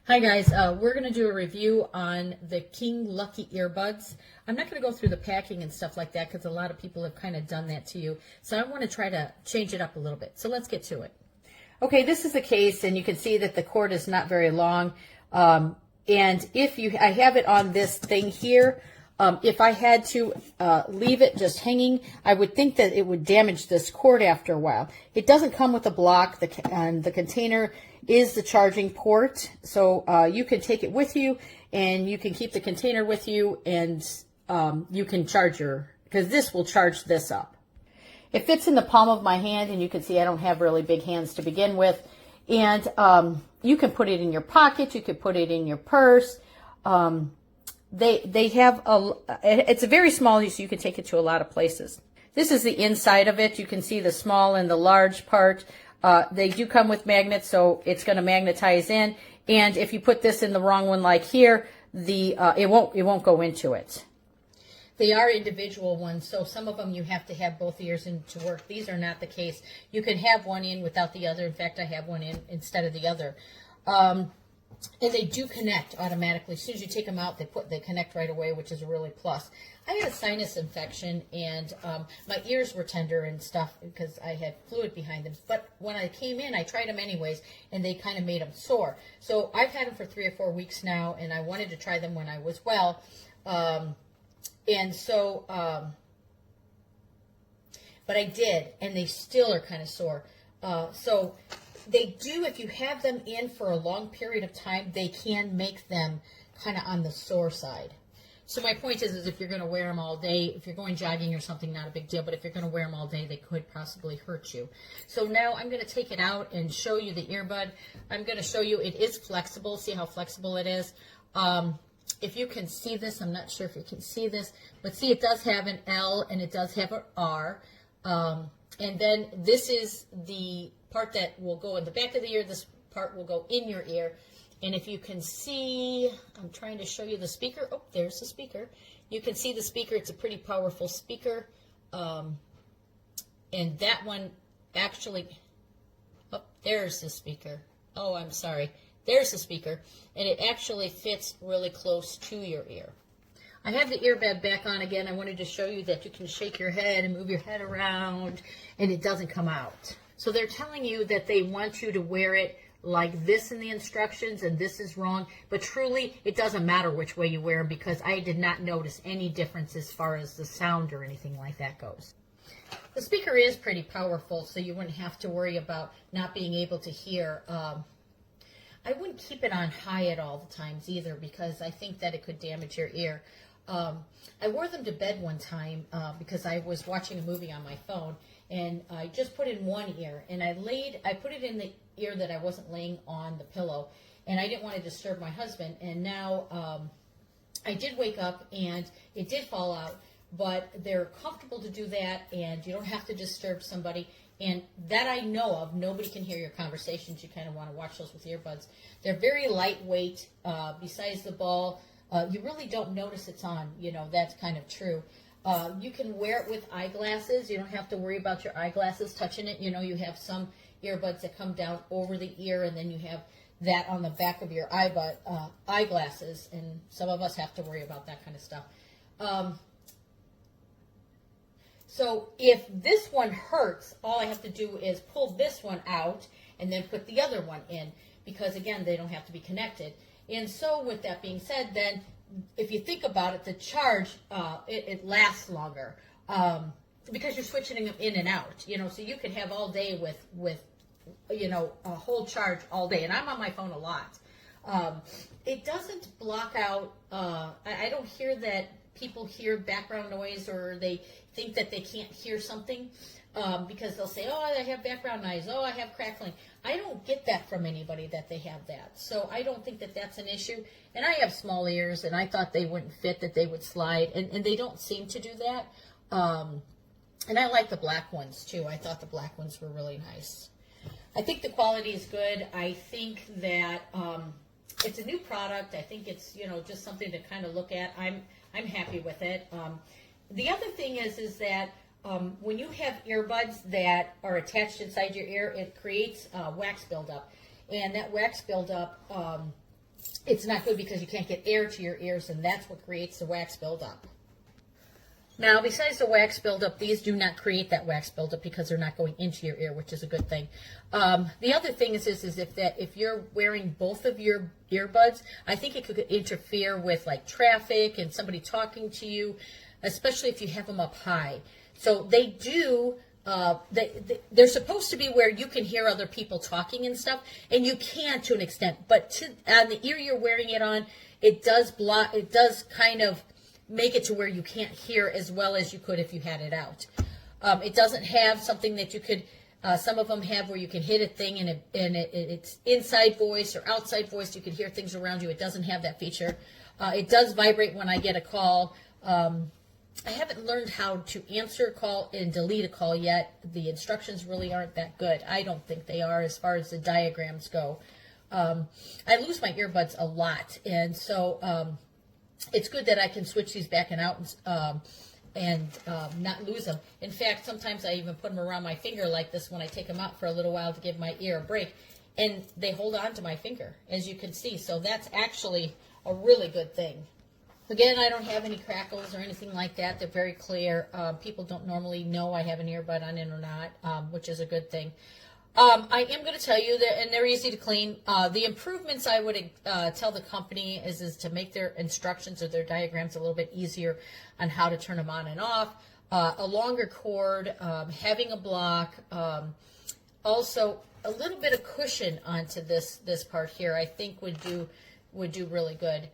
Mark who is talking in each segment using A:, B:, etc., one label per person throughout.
A: Hi guys, we're going to do a review on the King Lucky earbuds. I'm not going to go through the packing and stuff like that because a lot of people have kind of done that to you. So I want to try to change it up a little bit. So let's get to it. Okay, this is the case, and you can see that the cord is not very long. And I have it on this thing here. If I had to leave it just hanging, I would think that it would damage this cord after a while. It doesn't come with a block, and the container is the charging port, so you can take it with you, and you can keep the container with you, and you can charge because this will charge this up. It fits in the palm of my hand, and you can see I don't have really big hands to begin with, and you can put it in your pocket, you could put it in your purse. They have it's a very small, so you can take it to a lot of places. This is the inside of it. You can see the small and the large part. They do come with magnets, so it's going to magnetize in. And if you put this in the wrong one, like here, it won't go into it. They are individual ones, so some of them you have to have both ears in to work. These are not the case. You can have one in without the other. In fact, I have one in instead of the other. And they do connect automatically. As soon as you take them out, they connect right away, which is a really plus. I had a sinus infection, and my ears were tender and stuff because I had fluid behind them. But when I came in, I tried them anyways, and they kind of made them sore. So I've had them for 3 or 4 weeks now, and I wanted to try them when I was well. But I did, and they still are kind of sore. So they do, if you have them in for a long period of time, they can make them kind of on the sore side. So my point is if you're going to wear them all day, if you're going jogging or something, not a big deal, but if you're going to wear them all day, they could possibly hurt you. So now I'm going to take it out and show you the earbud. I'm going to show you it is flexible. See how flexible it is? If you can see this, I'm not sure if you can see this, but see it does have an L and it does have an R. And then this is the part that will go in the back of the ear. This part will go in your ear. And if you can see, I'm trying to show you the speaker. Oh, there's the speaker. You can see the speaker. It's a pretty powerful speaker. And that one actually, oh, there's the speaker. Oh, I'm sorry. There's the speaker. And it actually fits really close to your ear. I have the earbud back on again. I wanted to show you that you can shake your head and move your head around, and it doesn't come out. So they're telling you that they want you to wear it like this in the instructions, and this is wrong. But truly, it doesn't matter which way you wear them because I did not notice any difference as far as the sound or anything like that goes. The speaker is pretty powerful, so you wouldn't have to worry about not being able to hear. I wouldn't keep it on high at all the times either because I think that it could damage your ear. I wore them to bed one time because I was watching a movie on my phone, and I just put in one ear, and I put it in the ear that I wasn't laying on the pillow, and I didn't want to disturb my husband, and now I did wake up, and it did fall out, but they're comfortable to do that, and you don't have to disturb somebody, and that I know of, nobody can hear your conversations. You kind of want to watch those with earbuds. They're very lightweight, besides the ball. You really don't notice it's on, that's kind of true. You can wear it with eyeglasses. You don't have to worry about your eyeglasses touching it. You have some earbuds that come down over the ear, and then you have that on the back of your eyeglasses, and some of us have to worry about that kind of stuff. So if this one hurts, all I have to do is pull this one out and then put the other one in because, again, they don't have to be connected. And so with that being said, then if you think about it, the charge, it lasts longer because you're switching them in and out, so you can have all day with a whole charge all day. And I'm on my phone a lot. It doesn't block out, I don't hear that people hear background noise or they think that they can't hear something because they'll say, oh, I have background noise, oh, I have crackling. I don't get that from anybody that they have that. So I don't think that that's an issue. And I have small ears, and I thought they wouldn't fit, that they would slide, and they don't seem to do that. And I like the black ones, too. I thought the black ones were really nice. I think the quality is good. I think that it's a new product. I think it's, just something to kind of look at. I'm happy with it. The other thing is that when you have earbuds that are attached inside your ear, it creates wax buildup. And that wax buildup it's not good because you can't get air to your ears, and that's what creates the wax buildup. Now, besides the wax buildup, these do not create that wax buildup because they're not going into your ear, which is a good thing. The other thing is if you're wearing both of your earbuds, I think it could interfere with like traffic and somebody talking to you, especially if you have them up high. So they do. They're supposed to be where you can hear other people talking and stuff, and you can to an extent. But on the ear you're wearing it on, it does block. It does kind of make it to where you can't hear as well as you could if you had it out. It doesn't have something that you could, some of them have where you can hit a thing and it's inside voice or outside voice. You can hear things around you. It doesn't have that feature. It does vibrate when I get a call. I haven't learned how to answer a call and delete a call yet. The instructions really aren't that good. I don't think they are as far as the diagrams go. I lose my earbuds a lot, and so it's good that I can switch these back and out and not lose them. In fact, sometimes I even put them around my finger like this when I take them out for a little while to give my ear a break, and they hold on to my finger, as you can see. So that's actually a really good thing. Again, I don't have any crackles or anything like that. They're very clear. People don't normally know I have an earbud on it or not, which is a good thing. I am going to tell you that, and they're easy to clean. The improvements I would tell the company is to make their instructions or their diagrams a little bit easier on how to turn them on and off. A longer cord, having a block, also a little bit of cushion onto this part here, I think would do really good.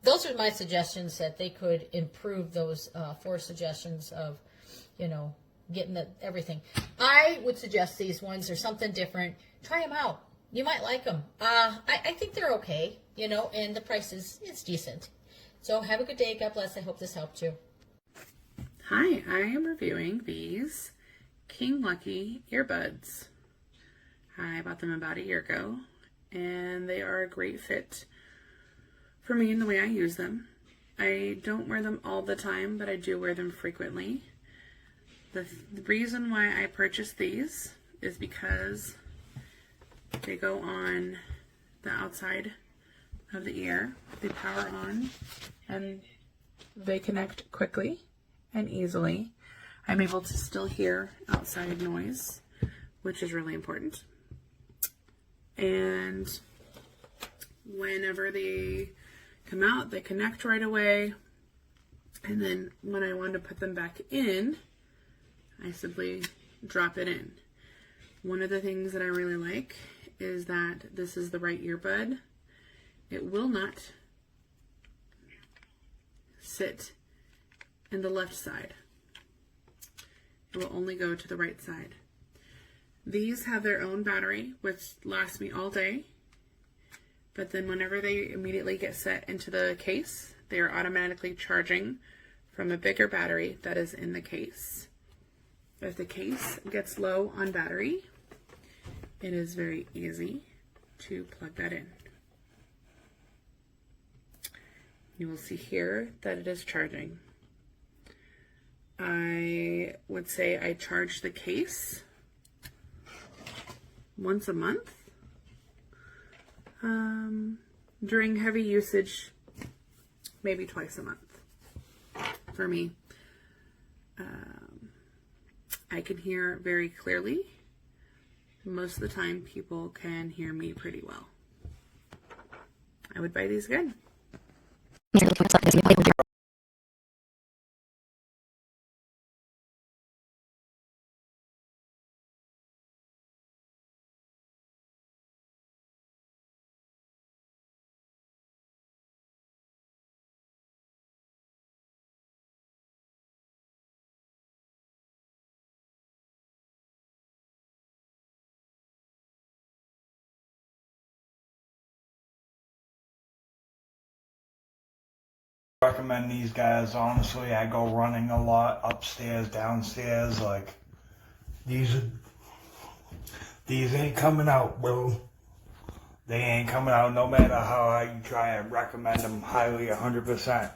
A: Those are my suggestions that they could improve those 4 suggestions of, getting everything. I would suggest these ones are something different. Try them out. You might like them. I think they're okay, and the price is decent. So have a good day. God bless. I hope this helped you.
B: Hi, I am reviewing these King Lucky earbuds. I bought them about a year ago, and they are a great fit for me in the way I use them. I don't wear them all the time, but I do wear them frequently. The reason why I purchased these is because they go on the outside of the ear. They power on and they connect quickly and easily. I'm able to still hear outside noise, which is really important. And whenever they come out, they connect right away. And then when I want to put them back in, I simply drop it in. One of the things that I really like is that this is the right earbud. It will not sit in the left side. It will only go to the right side. These have their own battery, which lasts me all day. But then whenever they immediately get set into the case, they are automatically charging from a bigger battery that is in the case. If the case gets low on battery, it is very easy to plug that in. You will see here that it is charging. I would say I charge the case once a month. During heavy usage, maybe twice a month for me. I can hear very clearly. Most of the time, people can hear me pretty well. I would buy these again.
C: Recommend these guys. Honestly, I go running a lot, upstairs, downstairs. Like these ain't coming out, bro. They ain't coming out no matter how I try and recommend them highly 100%.